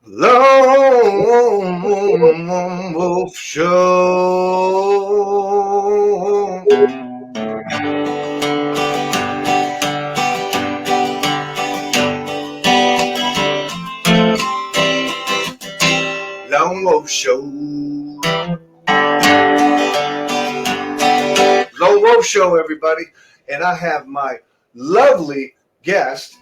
Lone Wolf Show. Lone Wolf Show. Lone Wolf Show, everybody. And I have my lovely guest,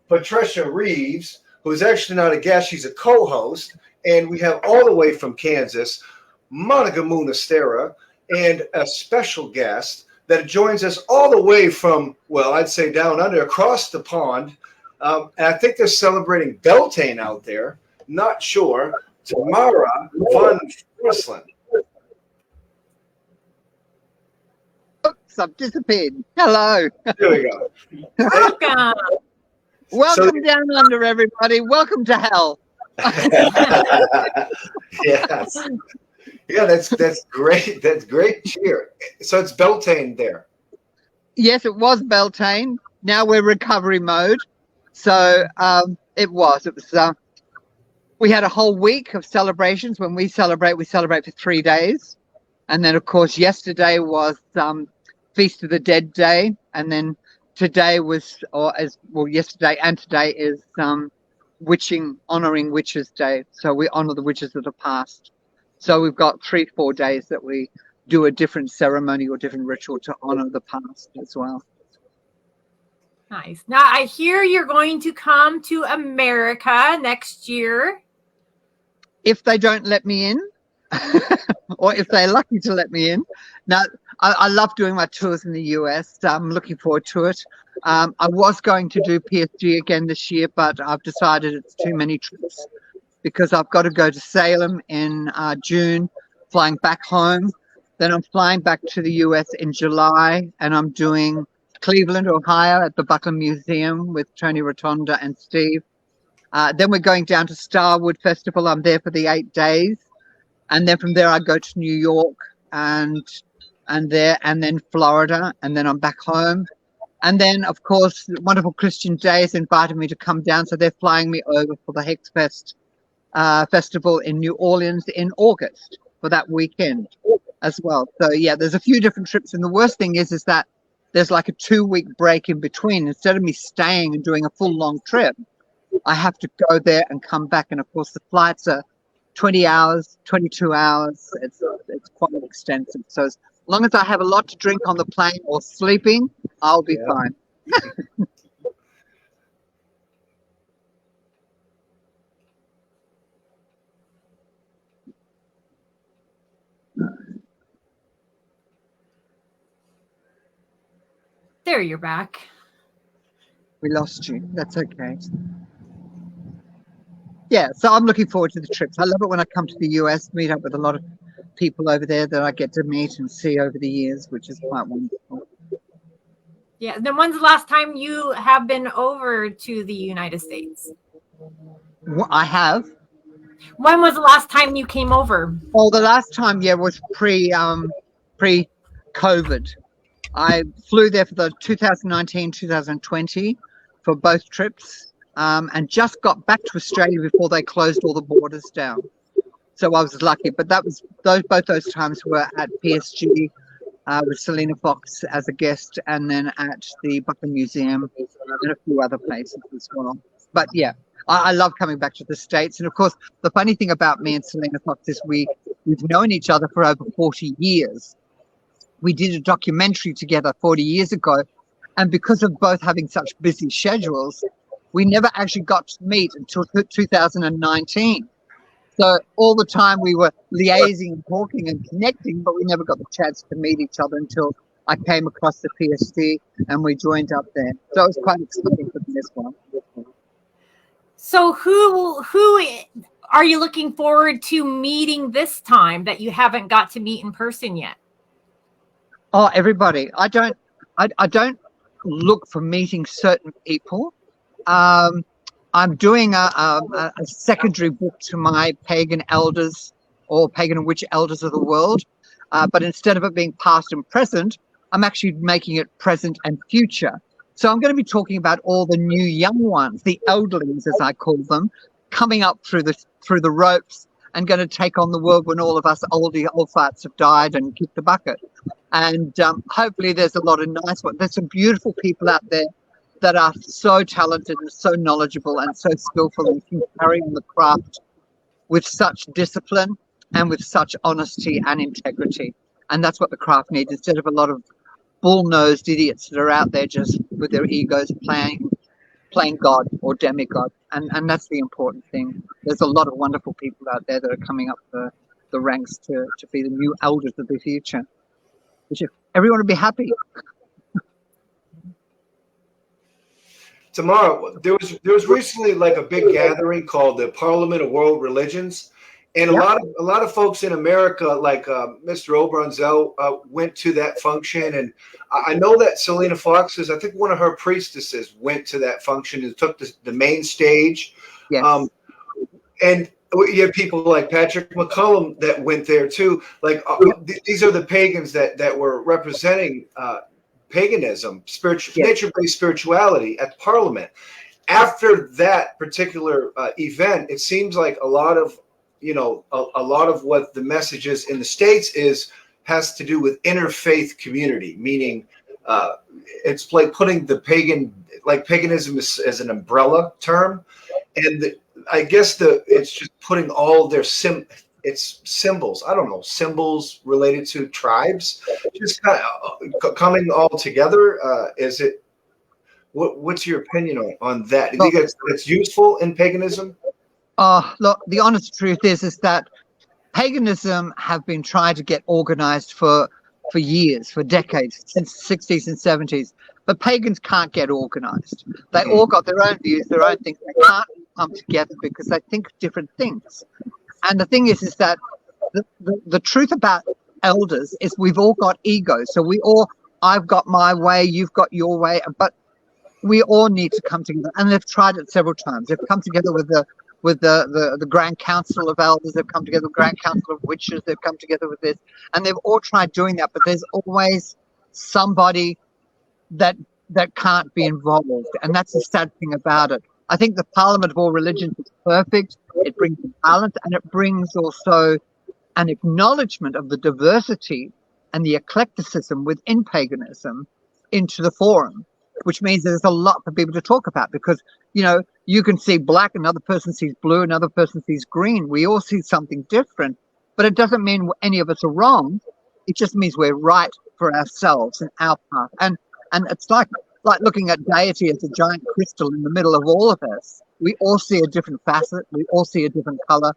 Patricia Reeves, who is actually not a guest, she's a co-host. And we have all the way from Kansas, Monica Munastera, and a special guest that joins us all the way from, well, I'd say down under, across the pond. And I think they're celebrating Beltane out there. Not sure. Tamara Von Forslon. Oops, I've disappeared. Hello. There we go. Welcome. Welcome down under, everybody. Welcome to hell. Yes. Yeah, that's great. That's great cheer. So it's Beltane there. Yes, it was Beltane. Now we're recovery mode. So it was. We had a whole week of celebrations. When we celebrate for 3 days. And then, of course, yesterday was Feast of the Dead Day. And then today was, yesterday and today is honouring Witches Day. So we honour the witches that are past. So we've got 3-4 days that we do a different ceremony or different ritual to honour the past as well. Nice. Now, I hear you're going to come to America next year. If they don't let me in, or if they're lucky to let me in. Now, I love doing my tours in the US. I'm looking forward to it. I was going to do PSG again this year, but I've decided it's too many trips because I've got to go to Salem in June, flying back home. Then I'm flying back to the US in July, and I'm doing Cleveland, Ohio at the Buckland Museum with Tony Rotonda and Steve. Then we're going down to Starwood Festival. I'm there for the 8 days. And then from there, I go to New York and then Florida, and then I'm back home. And then, of course, Wonderful Christian Days invited me to come down, so they're flying me over for the Hex Fest festival in New Orleans in August for that weekend as well. So yeah, there's a few different trips, and the worst thing is that there's like a 2-week break in between. Instead of me staying and doing a full long trip, I have to go there and come back, and of course the flights are 20 hours, 22 hours. It's quite extensive. So as long as I have a lot to drink on the plane or sleeping, I'll be fine. There, you're back. We lost you. That's okay. Yeah, so I'm looking forward to the trips. I love it when I come to the US, meet up with a lot of people over there that I get to meet and see over the years, which is quite wonderful. Yeah. Then when's the last time you have been over to the United States? I have. When was the last time you came over? Oh, the last time, was pre-COVID. I flew there for the 2019, 2020 for both trips. And just got back to Australia before they closed all the borders down. So I was lucky, but both those times were at PSG with Selena Fox as a guest, and then at the Buckland Museum and a few other places as well. But yeah, I love coming back to the States. And of course, the funny thing about me and Selena Fox is we've known each other for over 40 years. We did a documentary together 40 years ago, and because of both having such busy schedules, we never actually got to meet until 2019. So all the time we were liaising and talking and connecting, but we never got the chance to meet each other until I came across the PSD and we joined up there. So it was quite exciting for me as well. So who are you looking forward to meeting this time that you haven't got to meet in person yet? Oh, everybody. I don't look for meeting certain people. I'm doing a secondary book to my pagan elders or pagan and witch elders of the world. But instead of it being past and present, I'm actually making it present and future. So I'm going to be talking about all the new young ones, the elderlings, as I call them, coming up through the ropes and going to take on the world when all of us old farts have died and kicked the bucket. And hopefully there's a lot of nice ones. There's some beautiful people out there that are so talented and so knowledgeable and so skillful and can carry on the craft with such discipline and with such honesty and integrity. And that's what the craft needs, instead of a lot of bull-nosed idiots that are out there just with their egos playing God or demigod. And that's the important thing. There's a lot of wonderful people out there that are coming up the ranks to be the new elders of the future. Everyone would be happy. Tomorrow, there was recently like a big gathering called the Parliament of World Religions, and a lot of folks in America, like Mr. Obronzel, went to that function, and I know that Selena Fox's, I think one of her priestesses went to that function and took the main stage. Yes. And you have people like Patrick McCullum that went there too. Like these are the pagans that were representing paganism, nature-based spirituality at the Parliament. After that particular event, it seems like a lot of what the message is in the States has to do with interfaith community, meaning it's like putting the paganism as an umbrella term, and I guess it's just putting all their symbols. I don't know, symbols related to tribes, just kind of coming all together. Is it? What's your opinion on that? Do you think it's useful in paganism? Look, the honest truth is that paganism have been trying to get organized for years, for decades, since the 60s and 70s. But pagans can't get organized. They all got their own views, their own things. They can't come together because they think different things. And the thing is that the truth about elders is we've all got egos. So I've got my way, you've got your way, but we all need to come together. And they've tried it several times. They've come together with the Grand Council of Elders, they've come together with the Grand Council of Witches, they've come together with this, and they've all tried doing that, but there's always somebody that can't be involved, and that's the sad thing about it. I think the Parliament of All Religions is perfect. It brings balance, and it brings also an acknowledgement of the diversity and the eclecticism within paganism into the forum, which means there's a lot for people to talk about, because you can see black, another person sees blue, another person sees green. We all see something different, but it doesn't mean any of us are wrong. It just means we're right for ourselves and our path. And it's like looking at deity as a giant crystal in the middle of all of us. We all see a different facet, we all see a different color,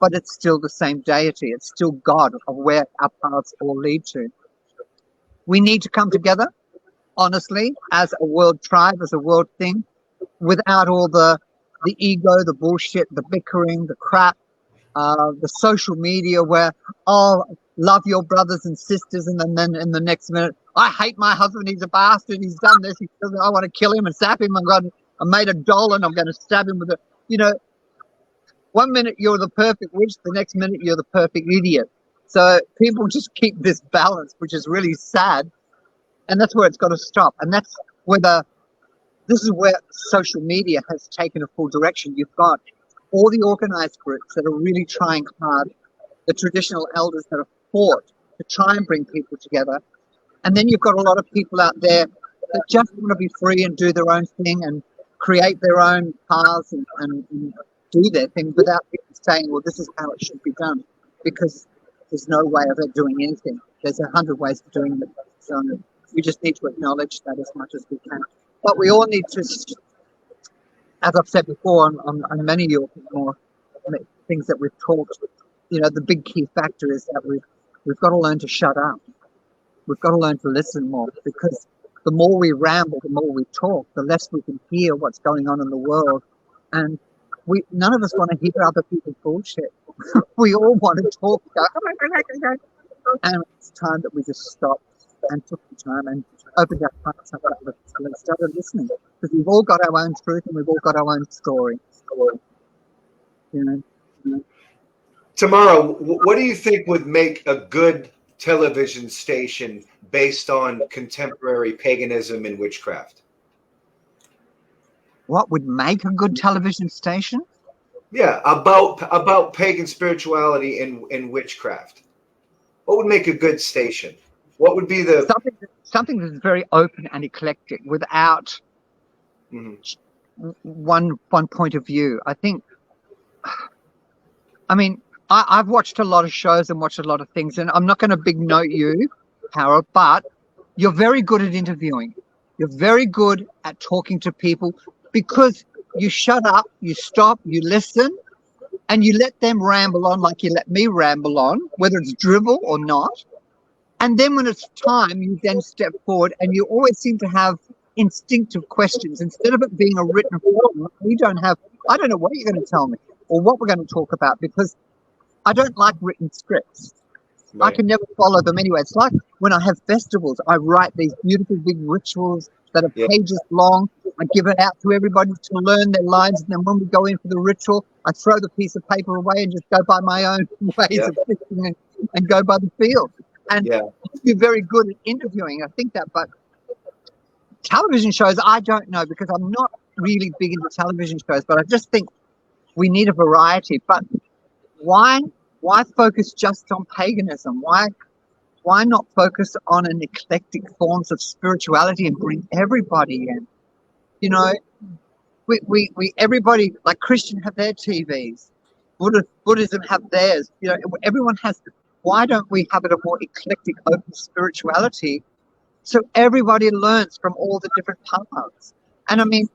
but it's still the same deity. It's still God, of where our paths all lead to. We need to come together, honestly, as a world tribe, as a world thing, without all the ego, the bullshit, the bickering, the crap, the social media where, love your brothers and sisters, and then in the next minute, I hate my husband, he's a bastard, he's done this, I want to kill him and zap him, I made a doll and I'm going to stab him with it. One minute you're the perfect witch, the next minute you're the perfect idiot. So people just keep this balance, which is really sad, and that's where it's got to stop. And that's where this is where social media has taken a full direction. You've got all the organized groups that are really trying hard, the traditional elders that have fought to try and bring people together. And then you've got a lot of people out there that just want to be free and do their own thing and create their own paths and do their thing without people saying, well, this is how it should be done, because there's no way of it doing anything. There's 100 ways of doing it. So we just need to acknowledge that as much as we can. But we all need to, as I've said before on many of your more things that we've talked, the big key factor is that we've got to learn to shut up. We've got to learn to listen more, because the more we ramble, the more we talk, the less we can hear what's going on in the world. And none of us want to hear other people's bullshit. We all want to talk. And it's time that we just stopped and took the time and opened our hearts up and started listening, because we've all got our own truth and we've all got our own story. Tamara, what do you think would make a good television station based on contemporary paganism and witchcraft? What would make a good television station? Yeah, about pagan spirituality and witchcraft. What would make a good station? What would be the something that's very open and eclectic without one point of view. I think. I mean, I've watched a lot of shows and watched a lot of things, and I'm not going to big note you, Harold, but you're very good at interviewing. You're very good at talking to people because you shut up, you stop, you listen, and you let them ramble on like you let me ramble on, whether it's drivel or not. And then when it's time, you then step forward, and you always seem to have instinctive questions. Instead of it being a written form, I don't know what you're going to tell me or what we're going to talk about, because I don't like written scripts. Right. I can never follow them anyway. It's like when I have festivals, I write these beautiful big rituals that are pages long. I give it out to everybody to learn their lines, and then when we go in for the ritual, I throw the piece of paper away and just go by my own ways of thinking and go by the feel. And you're very good at interviewing, I think that, but television shows, I don't know, because I'm not really big into television shows, but I just think we need a variety. But why focus just on paganism? Why not focus on an eclectic forms of spirituality and bring everybody in? You know, we everybody, like Christian have their TVs, Buddhism have theirs. You know, everyone has. Why don't we have it a more eclectic, open spirituality, so everybody learns from all the different paths? And I mean,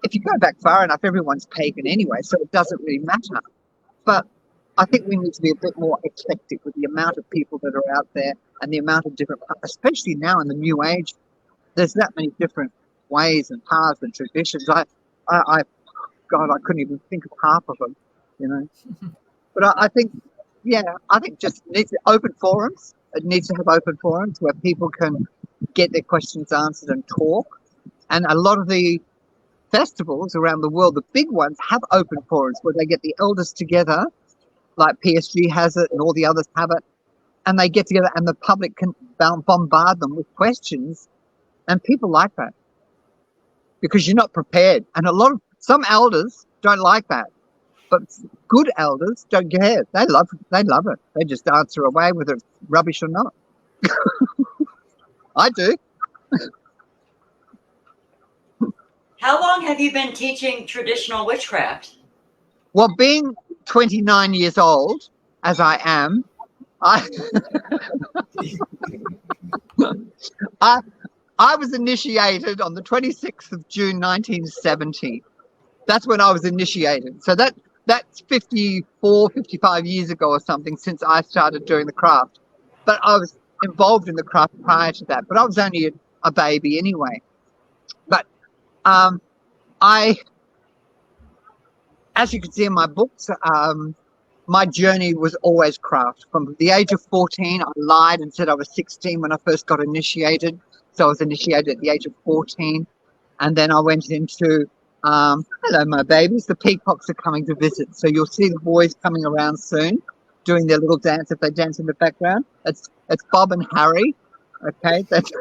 if you go back far enough, everyone's pagan anyway, so it doesn't really matter. But I think we need to be a bit more eclectic with the amount of people that are out there and the amount of different, especially now in the new age, there's that many different ways and paths and traditions. God, I couldn't even think of half of them, you know. But I think just needs open forums. It needs to have open forums where people can get their questions answered and talk. And a lot of the festivals around the world, the big ones, have open forums where they get the elders together, like PSG has it and all the others have it, and they get together and the public can bombard them with questions, and people like that because you're not prepared. And some elders don't like that, but good elders don't care. They love it. They just answer away whether it's rubbish or not. I do. How long have you been teaching traditional witchcraft? Well, being 29 years old, as I am, I was initiated on the 26th of June, 1970. That's when I was initiated. So that's 55 years ago or something since I started doing the craft. But I was involved in the craft prior to that. But I was only a baby anyway. But as you can see in my books, my journey was always craft. From the age of 14, I lied and said I was 16 when I first got initiated. So I was initiated at the age of 14. And then I went into, hello, my babies. The peacocks are coming to visit. So you'll see the boys coming around soon doing their little dance if they dance in the background. It's Bob and Harry. Okay. That's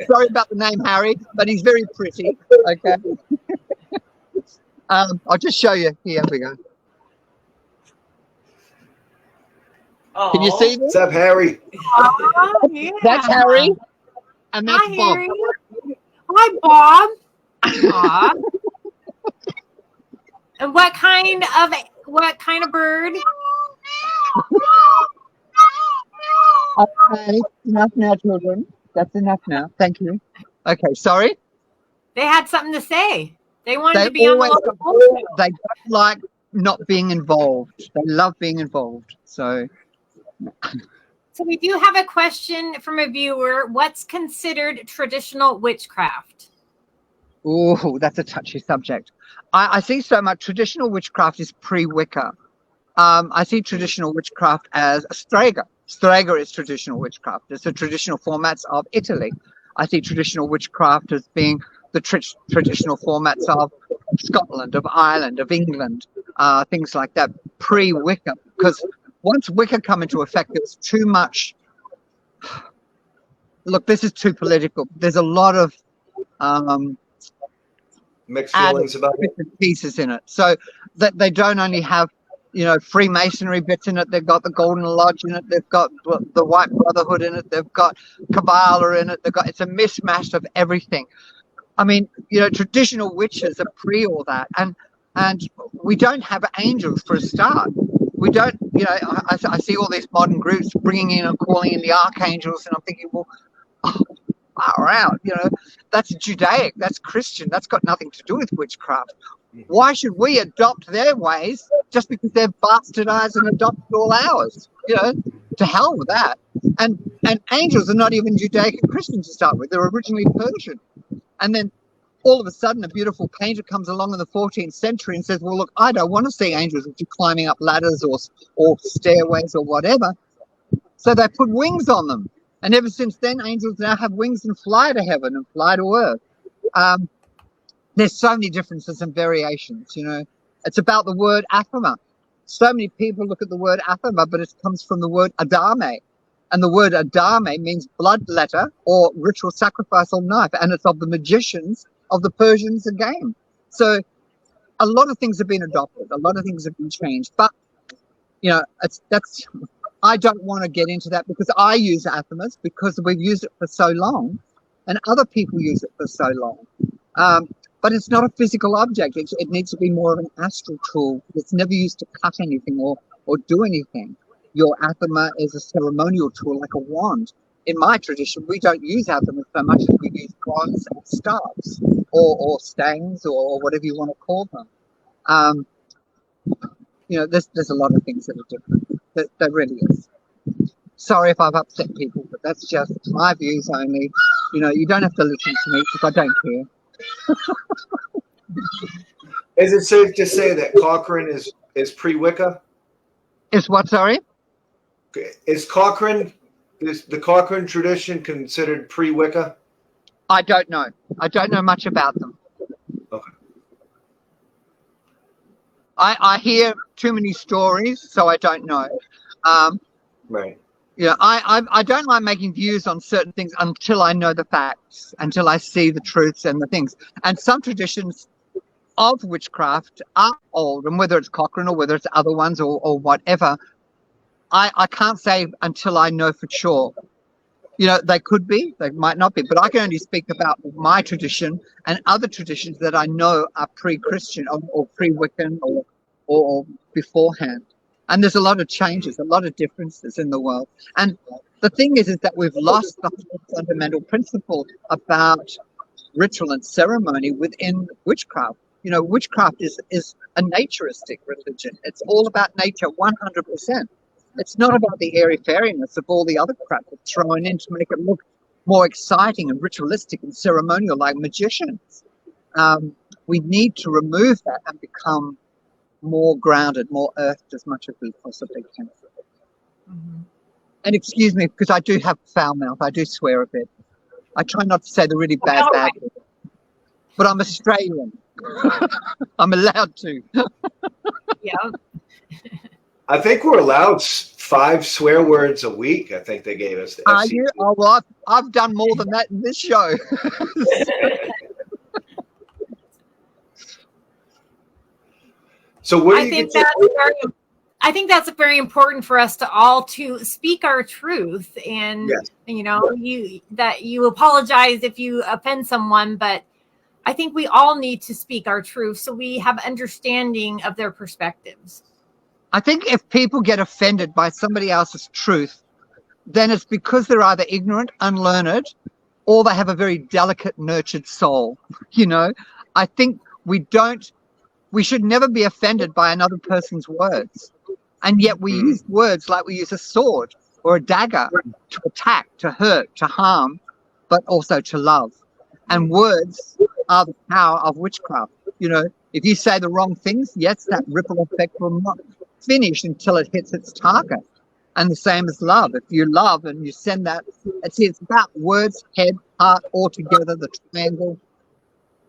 sorry about the name Harry, but he's very pretty. Okay. I'll just show you. Here we go. Oh. Can you see this? What's up, Harry? Yeah. That's Harry, and that's Hi, Bob. Harry. Hi, Bob. Bob. And what kind of bird? Okay, enough now, children. That's enough now. Thank you. Okay, sorry. They had something to say. They wanted to be on the local. They don't like not being involved. They love being involved. So we do have a question from a viewer. What's considered traditional witchcraft? oh, that's a touchy subject. I see so much traditional witchcraft is pre-Wicca. I see traditional witchcraft as a Strega. Strega is traditional witchcraft. It's the traditional formats of Italy. I see traditional witchcraft as being the traditional formats of Scotland, of Ireland, of England, things like that, pre-Wicca. Because once Wicca come into effect, it's too much. Look, this is too political. There's a lot of Mixed added feelings about it. bits and pieces in it, so that they don't only have, you know, Freemasonry bits in it. They've got the Golden Lodge in it. They've got the White Brotherhood in it. They've got Kabbalah in it. It's a mishmash of everything. I mean, you know, traditional witches are pre all that, and we don't have angels for a start. We don't, you know. I see all these modern groups bringing in and calling in the archangels, and I'm thinking, well, far out, you know, that's Judaic, that's Christian, that's got nothing to do with witchcraft. Why should we adopt their ways just because they've bastardized and adopted all ours? You know, to hell with that. And angels are not even Judaic and Christian to start with. They're originally Persian. And then all of a sudden a beautiful painter comes along in the 14th century and says, well, look, I don't want to see angels with you climbing up ladders or stairways or whatever. So they put wings on them. And ever since then, angels now have wings and fly to heaven and fly to earth. There's so many differences and variations, you know. It's about the word aphama. So many people look at the word aphama, but it comes from the word adame. And the word adame means blood letter or ritual sacrifice or knife. And it's of the magicians of the Persians again. So a lot of things have been adopted. A lot of things have been changed. But, you know, I don't want to get into that because I use aphamas because we've used it for so long and other people use it for so long. But it's not a physical object. It needs to be more of an astral tool. It's never used to cut anything or do anything. Your aphama is a ceremonial tool like a wand. In my tradition, we don't use aphamas so much as we use wands and staves or stangs or whatever you want to call them. You know, there's a lot of things that are different. There really is. Sorry if I've upset people, but that's just my views only. You know, you don't have to listen to me because I don't care. Is it safe to say that Cochrane is pre-Wicca? Is what, sorry? Is the Cochrane tradition considered pre-Wicca? I don't know. I don't know much about them. Okay. I hear too many stories, so I don't know. Right. Yeah, I don't like making views on certain things until I know the facts, until I see the truths and the things. And some traditions of witchcraft are old, and whether it's Cochrane or whether it's other ones or whatever, I can't say until I know for sure. You know, they could be, they might not be, but I can only speak about my tradition and other traditions that I know are pre-Christian or pre-Wiccan or beforehand. And there's a lot of changes, a lot of differences in the world. And the thing is that we've lost the fundamental principle about ritual and ceremony within witchcraft. You know, witchcraft is a naturistic religion. It's all about nature 100%. It's not about the airy-fairiness of all the other crap that's thrown in to make it look more exciting and ritualistic and ceremonial like magicians. We need to remove that and become more grounded, more earthed as much as we possibly can. Mm-hmm. And excuse me, because I do have foul mouth. I do swear a bit. I try not to say the really bad words. But I'm Australian. I'm allowed to. Yeah. I think we're allowed 5 swear words a week. I think they gave us. Are you? Oh, well, I've done more than that in this show. So where I think that's very important for us to all to speak our truth. And yes. You know, you apologize if you offend someone, but I think we all need to speak our truth so we have understanding of their perspectives. I think if people get offended by somebody else's truth, then it's because they're either ignorant, unlearned, or they have a very delicate, nurtured soul. You know, I think we should never be offended by another person's words. And yet we use words like we use a sword or a dagger to attack, to hurt, to harm, but also to love. And words are the power of witchcraft. You know, if you say the wrong things, yes, that ripple effect will not finish until it hits its target. And the same as love. If you love and you send that, it's about words, head, heart, all together, the triangle,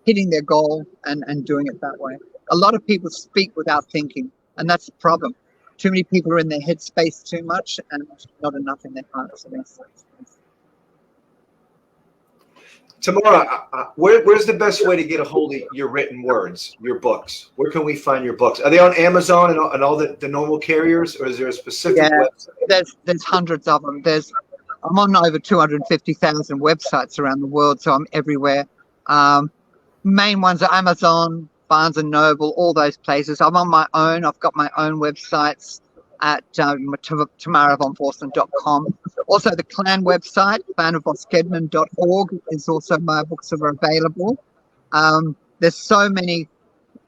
hitting their goal and doing it that way. A lot of people speak without thinking, and that's the problem. Too many people are in their head space too much and not enough in their heart space. Tamara, where's the best way to get a hold of your written words, your books? Where can we find your books? Are they on Amazon and all the normal carriers, or is there a specific website? There's hundreds of them. I'm on over 250,000 websites around the world, so I'm everywhere. Main ones are Amazon, Barnes and Noble, all those places. I'm on my own. I've got my own websites at tamaravonforslon.com. Also, the clan website, fanofboskednan.org, is also my books are available. There's so many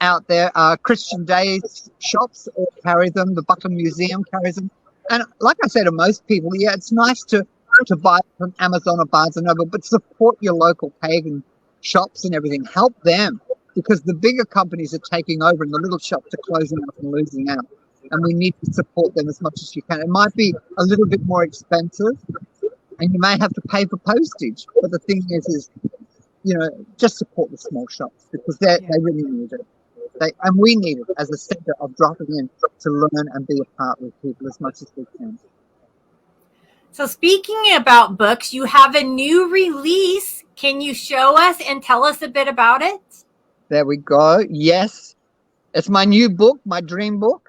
out there. Christian Days shops all carry them. The Buckland Museum carries them. And like I say to most people, yeah, it's nice to buy from Amazon or Barnes and Noble, but support your local pagan shops and everything. Help them, because the bigger companies are taking over and the little shops are closing up and losing out. And we need to support them as much as you can. It might be a little bit more expensive and you may have to pay for postage. But the thing is, just support the small shops, because they really need it. And we need it as a center of dropping in to learn and be a part with people as much as we can. So speaking about books, you have a new release. Can you show us and tell us a bit about it? There we go. Yes. It's my new book, my dream book.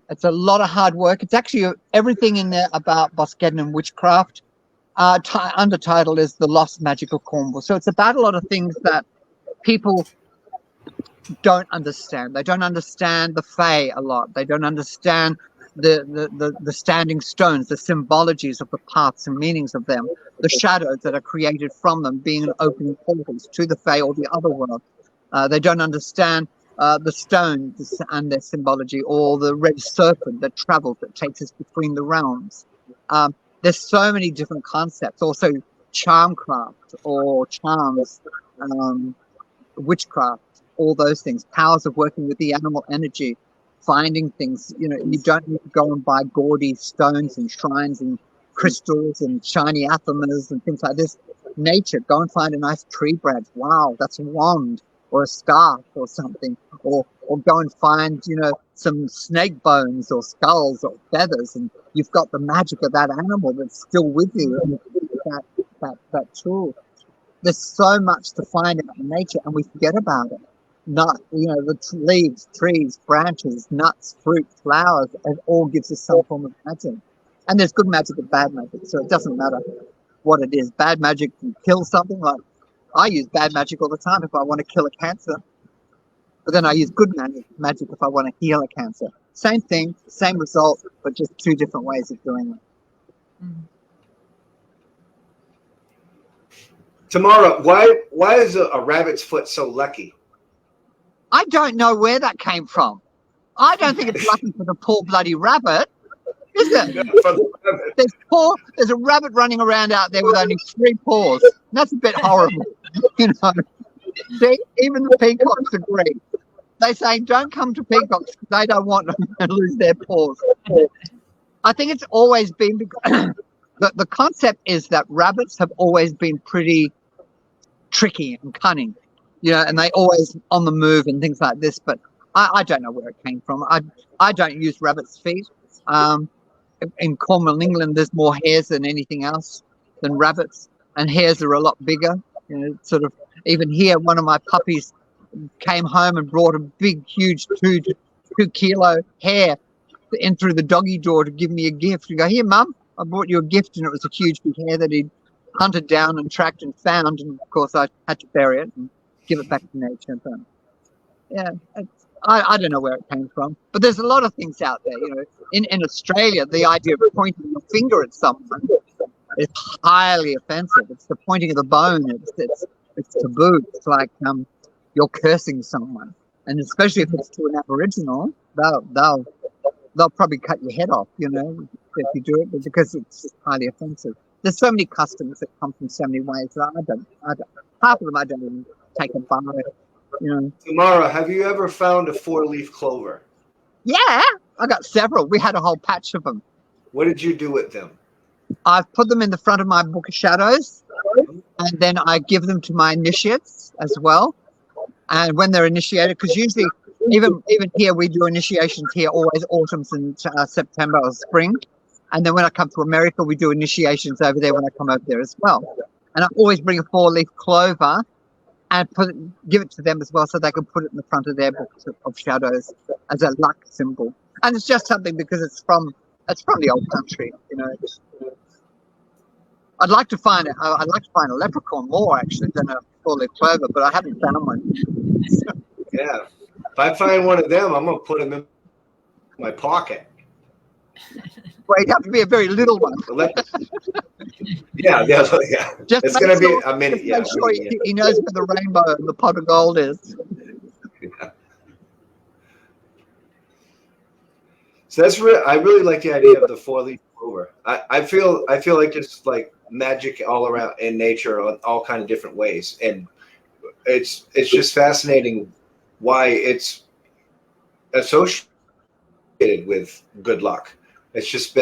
It's a lot of hard work. It's actually everything in there about Boskednan witchcraft. Undertitle is The Lost Magical Cornwall. So it's about a lot of things that people don't understand. They don't understand the Fae a lot. They don't understand the standing stones, the symbologies of the paths and meanings of them, the shadows that are created from them being an opening portals to the Fae or the other world. They don't understand the stones and their symbology, or the red serpent that travels, that takes us between the realms. There's so many different concepts. Also charmcraft or charms, witchcraft, all those things, powers of working with the animal energy, finding things. You don't need to go and buy gaudy stones and shrines and crystals and shiny athamas and things like this. Nature, go and find a nice tree branch. Wow, that's a wand or a staff or something. Or go and find, some snake bones or skulls or feathers, and you've got the magic of that animal that's still with you, and that tool. There's so much to find out in nature, and we forget about it. The leaves, trees, branches, nuts, fruit, flowers, it all gives us some form of magic. And there's good magic and bad magic, so it doesn't matter what it is. Bad magic can kill something. Like I use bad magic all the time if I want to kill a cancer, but then I use good magic if I want to heal a cancer. Same thing, same result, but just two different ways of doing it. Tamara, why is a rabbit's foot so lucky? I don't know where that came from. I don't think it's lucky for the poor bloody rabbit, is it? There's a rabbit running around out there with only 3 paws. That's a bit horrible, See, even the peacocks agree. They say don't come to peacocks because they don't want them to lose their paws. I think it's always been because the concept is that rabbits have always been pretty tricky and cunning, and they always on the move and things like this. But I don't know where it came from. I don't use rabbit's feet. In Cornwall, England, there's more hares than anything else than rabbits, and hares are a lot bigger. Sort of even here, one of my puppies came home and brought a big, huge 2-kilo hare in through the doggy door to give me a gift. You go, here, Mum, I brought you a gift, and it was a huge big hare that he'd hunted down and tracked and found, and of course I had to bury it and give it back to nature. But yeah, I don't know where it came from, but there's a lot of things out there. In Australia, the idea of pointing your finger at someone is highly offensive. It's the pointing of the bone. It's taboo. It's like you're cursing someone, and especially if it's to an Aboriginal, they'll probably cut your head off. If you do it, because it's highly offensive. There's so many customs that come from so many ways that I don't. Half of them I don't even take a bite. Tamara, have you ever found a 4-leaf clover? Yeah, I got several. We had a whole patch of them. What did you do with them? I've put them in the front of my Book of Shadows, and then I give them to my initiates as well. And when they're initiated, because usually, even here, we do initiations here always autumns and September or spring. And then when I come to America, we do initiations over there when I come over there as well. And I always bring a 4-leaf clover and give it to them as well, so they can put it in the front of their books of shadows as a luck symbol. And it's just something because it's from the old country, you know. I'd like to find a leprechaun more actually than a 4-leaf clover, but I haven't found one. Yeah, if I find one of them, I'm gonna put them in my pocket. Well, it'd have to be a very little one. Yeah. Just it's make gonna sure, be a mini. Yeah, make sure he knows where the rainbow and the pot of gold is. Yeah. So that's real. I really like the idea of the 4-leaf clover. I feel like it's like magic all around in nature, on all kind of different ways, and it's just fascinating why it's associated with good luck. It's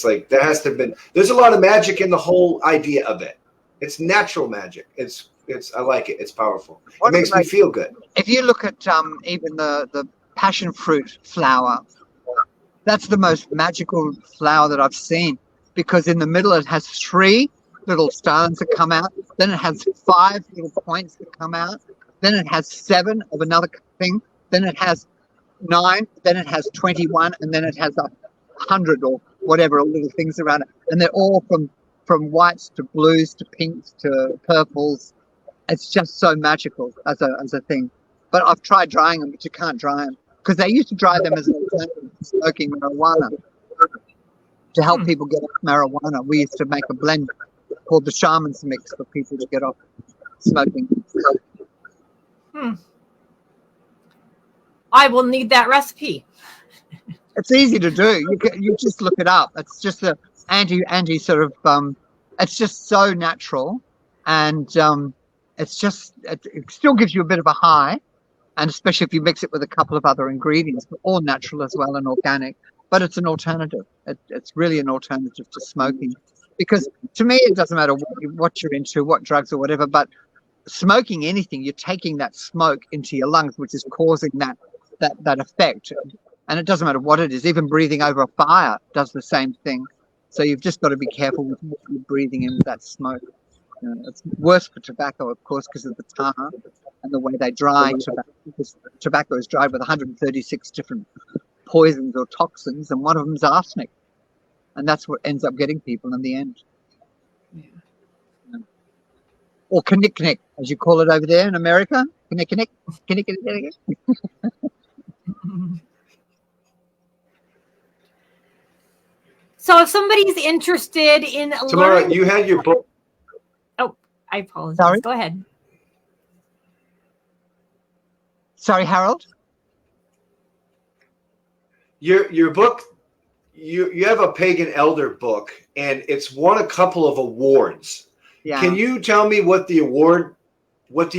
like there's a lot of magic in the whole idea of it. It's natural magic. I like it. It's powerful. It makes me feel good. If you look at even the passion fruit flower, that's the most magical flower that I've seen, because in the middle it has 3 little stones that come out, then it has 5 little points that come out, then it has 7 of another thing, then it has 9, then it has 21, and then it has 100 or whatever little things around it, and they're all from whites to blues to pinks to purples. It's just so magical as a thing. But I've tried drying them, but you can't dry them, because they used to dry them as an alternative to smoking marijuana. To help people get off marijuana, we used to make a blend called the Shaman's Mix for people to get off smoking. I will need that recipe. It's easy to do. You just look it up. It's just the anti sort of. It's just so natural, and it still gives you a bit of a high, and especially if you mix it with a couple of other ingredients, but all natural as well and organic. But it's an alternative. It's really an alternative to smoking, because to me it doesn't matter what you're into, what drugs or whatever. But smoking anything, you're taking that smoke into your lungs, which is causing that effect. And it doesn't matter what it is. Even breathing over a fire does the same thing. So you've just got to be careful with what you're breathing in with that smoke. It's worse for tobacco, of course, because of the tar and the way they dry tobacco. Because tobacco is dried with 136 different poisons or toxins, and one of them is arsenic. And that's what ends up getting people in the end. Yeah. Or knick-knack, as you call it over there in America. Knick-knack. Knick-knack. So if somebody's interested in Tamara, you had your book. Oh, I apologize. Sorry? Go ahead. Sorry, Harold? Your book, you have a pagan elder book, and it's won a couple of awards. Yeah. Can you tell me what the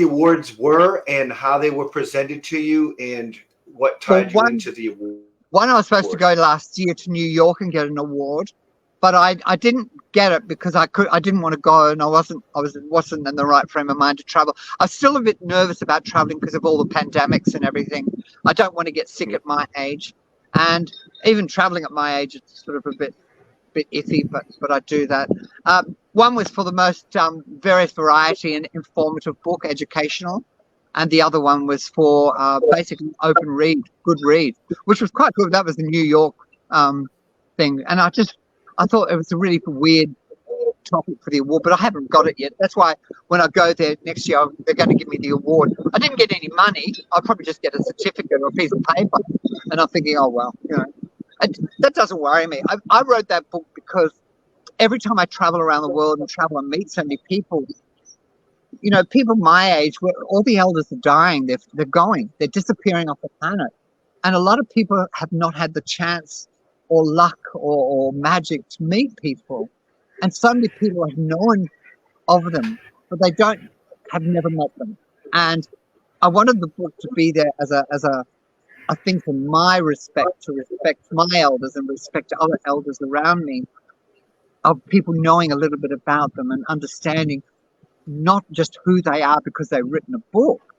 awards were and how they were presented to you, and what tied you into the award? One, I was supposed to go last year to New York and get an award, but I didn't get it because I didn't want to go, and I wasn't in the right frame of mind to travel. I was still a bit nervous about traveling because of all the pandemics and everything. I don't want to get sick at my age, and even traveling at my age, it's sort of a bit iffy, but I do that. One was for the most various variety and informative book, educational. And the other one was for basically open read, good read, which was quite good. That was the New York thing. And I thought it was a really weird topic for the award, but I haven't got it yet. That's why when I go there next year, they're going to give me the award. I didn't get any money. I'll probably just get a certificate or a piece of paper. And I'm thinking, oh, well, that doesn't worry me. I wrote that book because every time I travel around the world and meet so many people, people my age, where all the elders are dying, they're disappearing off the planet. And a lot of people have not had the chance or luck or magic to meet people. And so many people have known of them, but they have never met them. And I wanted the book to be there as a thing for my respect, to respect my elders and respect to other elders around me, of people knowing a little bit about them and understanding not just who they are because they've written a book,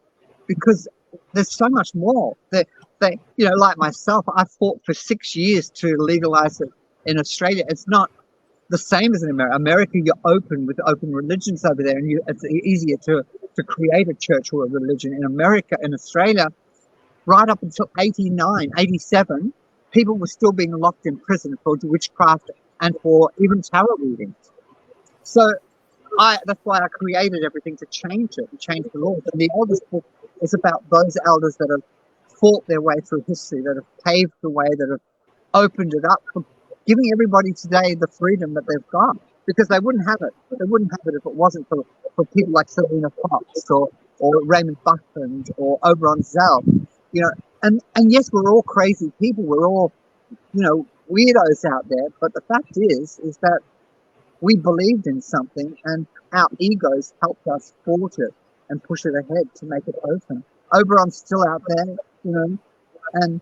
because there's so much more. They like myself, I fought for 6 years to legalize it in Australia. It's not the same as in America. America, you're open with open religions over there, and it's easier to create a church or a religion. In America, in Australia, right up until 89, 87, people were still being locked in prison for witchcraft and for even tarot readings. So that's why I created everything to change it and change the laws. And the eldest book is about those elders that have fought their way through history, that have paved the way, that have opened it up, for giving everybody today the freedom that they've got, because they wouldn't have it. They wouldn't have it if it wasn't for people like Selena Fox or Raymond Buckland or Oberon Zell, you know. And yes, we're all crazy people. We're all, you know, weirdos out there. But the fact is that we believed in something, and our egos helped us forge it and push it ahead to make it open. Oberon's still out there, you know, and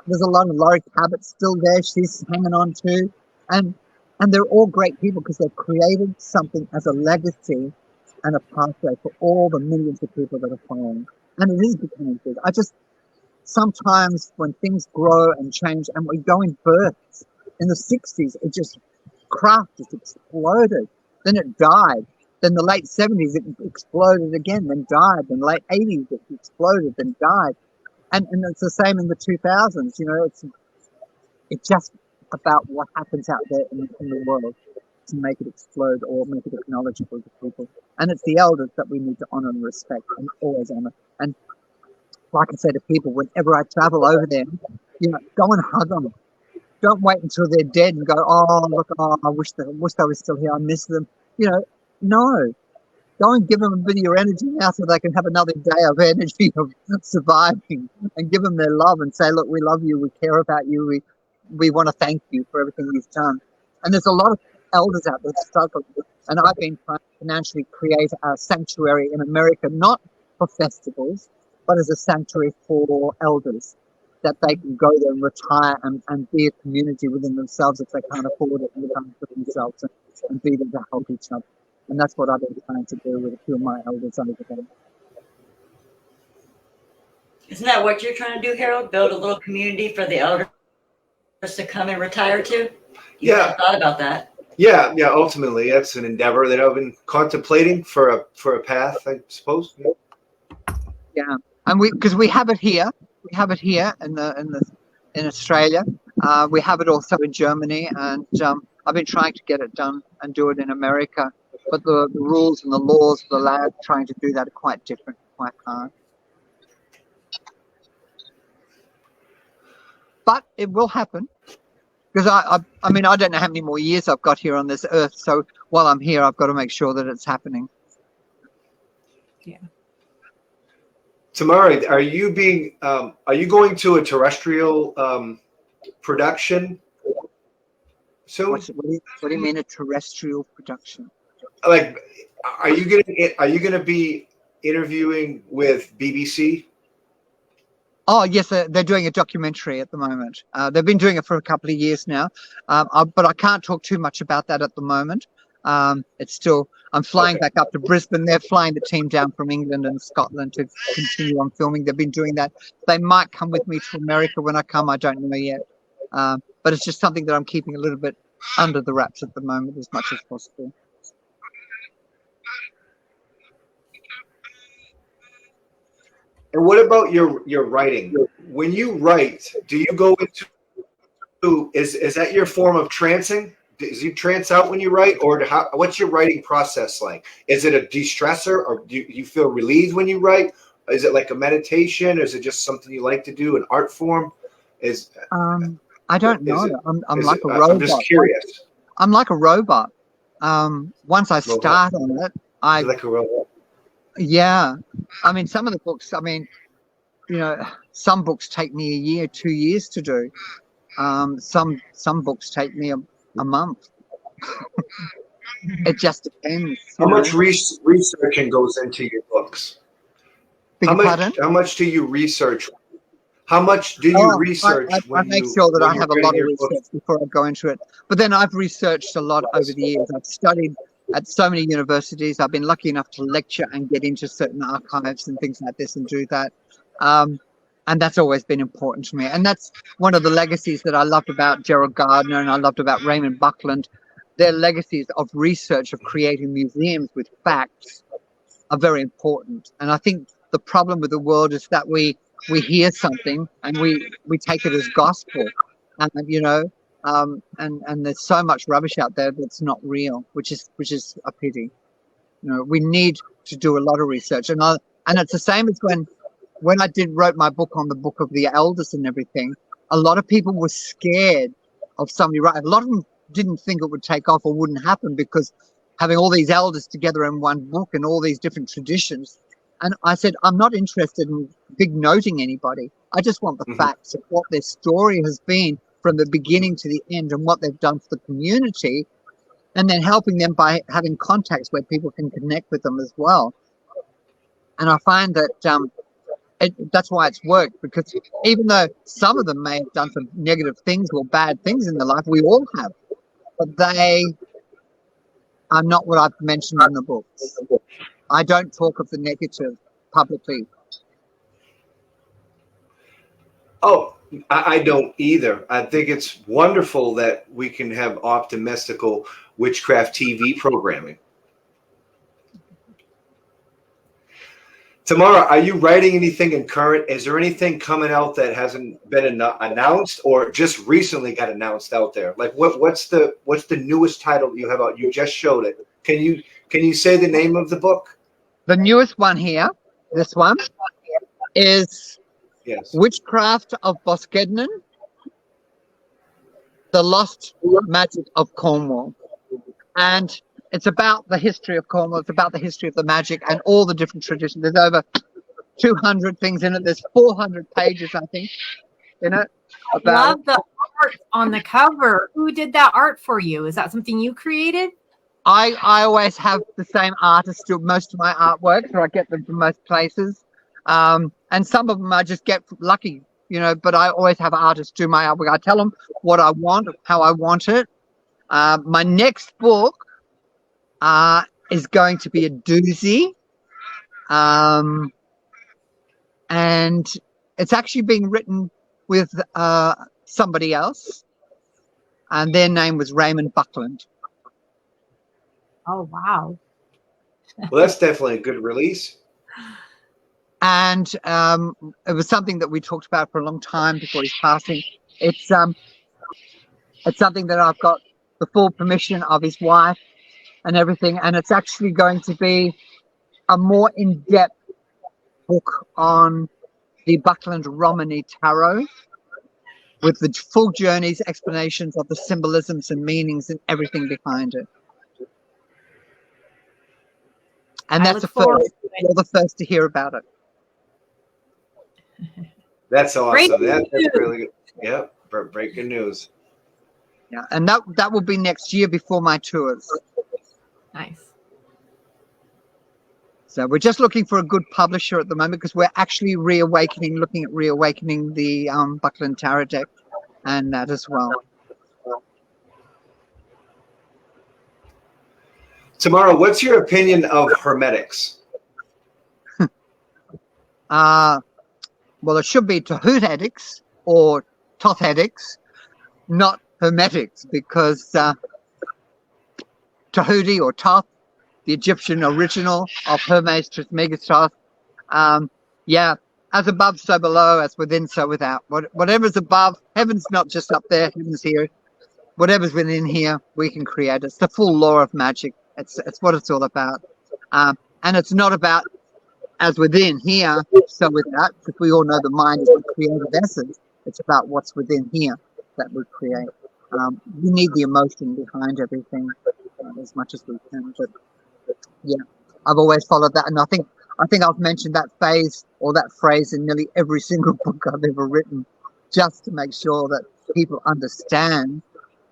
there's a lot of Laurie Cabot's still there. She's hanging on too. And they're all great people because they've created something as a legacy and a pathway for all the millions of people that are following. And it is becoming big. Sometimes when things grow and change and we go in bursts, in the 60s, it just, craft just exploded. Then it died. Then the late 70s, it exploded again, then died. Then late 80s, it exploded, then died. And it's the same in the 2000s. You know, it's just about what happens out there in the world to make it explode or make it acknowledgeable to people. And it's the elders that we need to honor and respect and always honor. And like I say to people, whenever I travel over there, you know, go and hug them. Don't wait until they're dead and go, oh, look, I wish they were still here. I miss them. You know, no. Go and give them a bit of your energy now so they can have another day of energy of surviving, and give them their love and say, look, we love you, we care about you, we want to thank you for everything you've done. And there's a lot of elders out there struggling, and I've been trying to financially create a sanctuary in America, not for festivals, but as a sanctuary for elders, that they can go there and retire and be a community within themselves if they can't afford it, and come for themselves and be there to help each other. And that's what I've been trying to do with a few of my elders over there. Isn't that what you're trying to do, Harold? Build a little community for the elders to come and retire to? You haven't thought about that. Yeah. Ultimately, that's an endeavor that I've been contemplating for a path, I suppose. Yeah, and because we have it here. We have it here in Australia. We have it also in Germany, and I've been trying to get it done and do it in America. But the rules and the laws of the land trying to do that are quite different, quite hard. But it will happen, because I mean, I don't know how many more years I've got here on this earth. So while I'm here, I've got to make sure that it's happening. Yeah. Tamara, are you going to a terrestrial production soon? What do you mean a terrestrial production? Like, are you gonna be interviewing with BBC? Oh yes, they're doing a documentary at the moment. They've been doing it for a couple of years now, but I can't talk too much about that at the moment. It's still, I'm flying back up to Brisbane. They're flying the team down from England and Scotland to continue on filming. They've been doing that. They might come with me to America when I come. I don't know yet. But it's just something that I'm keeping a little bit under the wraps at the moment as much as possible. And what about your writing? When you write, do you go into, is that your form of trancing? Does you trance out when you write, or what's your writing process like? Is it a de-stressor, or do you feel relieved when you write? Is it like a meditation? Or is it just something you like to do, an art form? I don't know. I'm like a robot. I'm just curious. I'm like a robot. Once I start on it, You're like a robot. Yeah. I mean, some of the books, you know, some books take me a year, 2 years to do. Some books take me a month. It just depends. How much researching goes into your books? How much do you research? How much do you research? I make sure that I have a lot of research before I go into it. But then I've researched a lot over the years. I've studied at so many universities. I've been lucky enough to lecture and get into certain archives and things like this and do that. And that's always been important to me. And that's one of the legacies that I loved about Gerald Gardner and I loved about Raymond Buckland. their legacies of research, of creating museums with facts, are very important. And I think the problem with the world is that we hear something and we take it as gospel, and and there's so much rubbish out there that's not real, which is a pity. We need to do a lot of research, and it's the same as when I wrote my book on the Book of the Elders and everything. A lot of people were scared of somebody writing. A lot of them didn't think it would take off or wouldn't happen, because having all these elders together in one book and all these different traditions. And I said, I'm not interested in big noting anybody. I just want the facts of what their story has been from the beginning to the end and what they've done for the community, and then helping them by having contacts where people can connect with them as well. And I find that that's why it's worked, because even though some of them may have done some negative things or bad things in their life, we all have, but they are not what I've mentioned in the books. I don't talk of the negative publicly. Oh, I don't either. I think it's wonderful that we can have optimistical witchcraft TV programming. Tamara, are you writing anything in current? Is there anything coming out that hasn't been announced or just recently got announced out there? Like what's the newest title you have out? You just showed it. Can you say the name of the book? The newest one here, this one, is Witchcraft of Boskednan, The Lost Magic of Cornwall. And it's about the history of Cornwall. It's about the history of the magic and all the different traditions. There's over 200 things in it. There's 400 pages, I think, in it. Love the art on the cover. Who did that art for you? Is that something you created? I always have the same artist do most of my artwork, so I get them from most places. And some of them I just get lucky, but I always have artists do my artwork. I tell them what I want, how I want it. My next book is going to be a doozy. And it's actually being written with somebody else. And their name was Raymond Buckland. Oh, wow. Well, that's definitely a good release. And it was something that we talked about for a long time before his passing. It's something that I've got the full permission of his wife and everything, and it's actually going to be a more in-depth book on the Buckland Romany Tarot, with the full journeys, explanations of the symbolisms and meanings and everything behind it. And that's the first. You're the first to hear about it. That's awesome. That's really good. Yeah, breaking news. Yeah, and that will be next year before my tours. Nice. So we're just looking for a good publisher at the moment, because we're actually looking at reawakening the Buckland Tarot deck and that as well. Tamara, what's your opinion of hermetics? Well, it should be Tahutetics or Tothetics, not Hermetics, because Tahuti or Toth, the Egyptian original of Hermes Trismegistos, as above, so below, as within, so without. Whatever's above, heaven's not just up there, heaven's here. Whatever's within here, we can create. It's the full law of magic. It's what it's all about. And it's not about as within here, so without, because we all know the mind is the creative essence. It's about what's within here that we create. We need the emotion behind everything as much as we can. But yeah, I've always followed that, and I think I've mentioned that phase or that phrase in nearly every single book I've ever written, just to make sure that people understand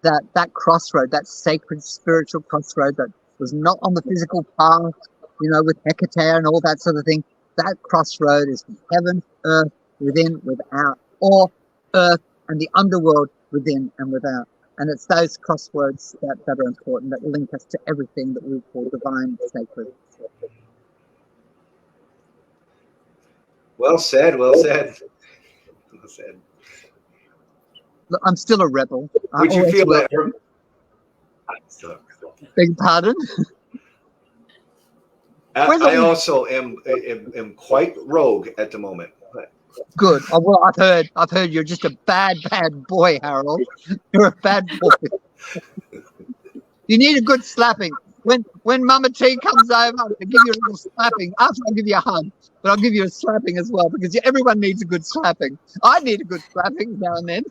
that crossroad, that sacred spiritual crossroad that was not on the physical path, with Hecate and all that sort of thing. That crossroad is heaven, earth, within, without, or earth and the underworld within and without. And it's those crossroads that are important, that link us to everything that we call divine, sacred. Well said. Well said. Well said. Look, I'm still a rebel. Would you feel that? Beg pardon? I also am quite rogue at the moment. Good. Oh, well, I've heard you're just a bad boy, Harold. You're a bad boy. You need a good slapping. When Mama T comes over, I'll give you a little slapping. After I'll give you a hug, but I'll give you a slapping as well, because everyone needs a good slapping. I need a good slapping now and then.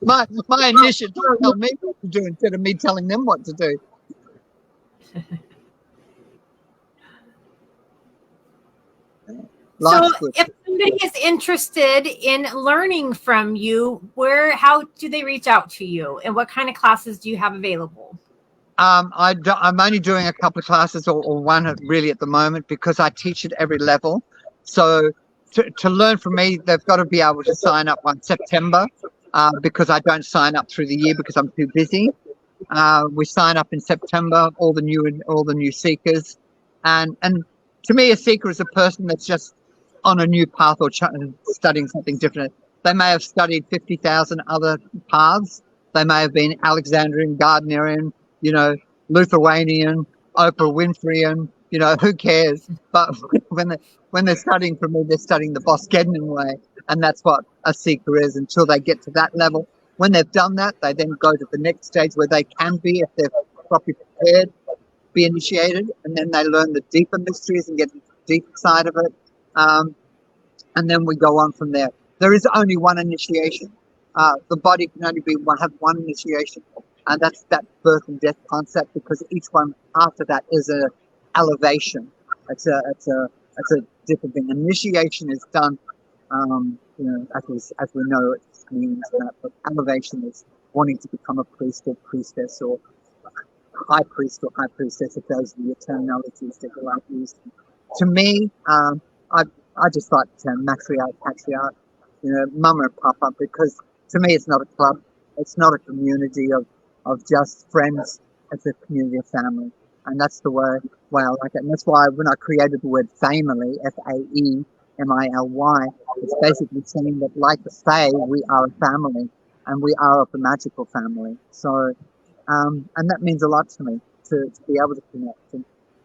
My initiative tell me what to do instead of me telling them what to do. So if somebody is interested in learning from you, how do they reach out to you, and what kind of classes do you have available? I'm only doing a couple of classes or one really at the moment, because I teach at every level. So to learn from me, they've got to be able to sign up on September, because I don't sign up through the year because I'm too busy. We sign up in September, all the new seekers, and to me, a seeker is a person that's just on a new path or studying something different. They may have studied 50,000 other paths. They may have been Alexandrian, Gardnerian, Lithuanian, Oprah Winfreyan, who cares? But when they're studying from me, they're studying the Boskednan way, and that's what a seeker is until they get to that level. When they've done that, they then go to the next stage where they can be, if they're properly prepared, be initiated, and then they learn the deeper mysteries and get into the deep side of it. And then we go on from there. There is only one initiation. The body can only have one initiation, and that's that birth and death concept, because each one after that is a elevation. It's a different thing. Initiation is done, as we know, it means that. But elevation is wanting to become a priest or priestess, or high priest or high priestess, if those are the eternalities that you like using. To me, I just like the term matriarch, patriarch, mama and papa, because to me it's not a club, it's not a community of just friends, it's a community of family. And that's the way I like it. And that's why when I created the word family, Faemily, it's basically saying that, like the Fae, we are a family, and we are of the magical family. So, and that means a lot to me, to be able to connect.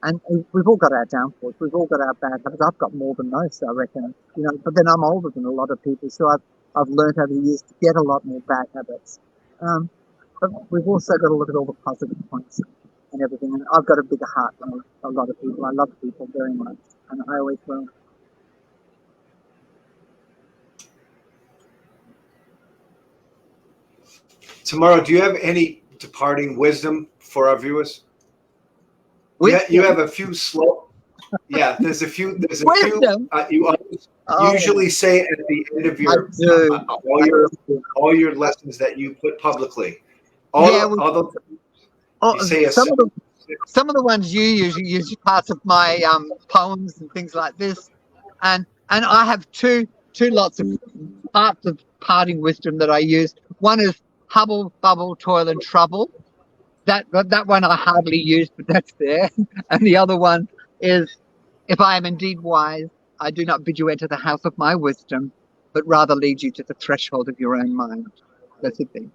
And we've all got our downfalls. We've all got our bad habits. I've got more than most, I reckon. But then I'm older than a lot of people, so I've learned over the years to get a lot more bad habits. But we've also got to look at all the positive points and everything. And I've got a bigger heart than a lot of people. I love people very much, and I always will. Tamara, do you have any departing wisdom for our viewers? You have a few slow. Yeah, there's a few. Wisdom. You usually say at the end of your all your lessons that you put publicly. Some of the ones you use parts of my poems and things like this, and I have two lots of parts of parting wisdom that I use. One is hubble, bubble, toil, and trouble. That one I hardly use, but that's there. And the other one is, if I am indeed wise, I do not bid you enter the house of my wisdom, but rather lead you to the threshold of your own mind. That's the thing.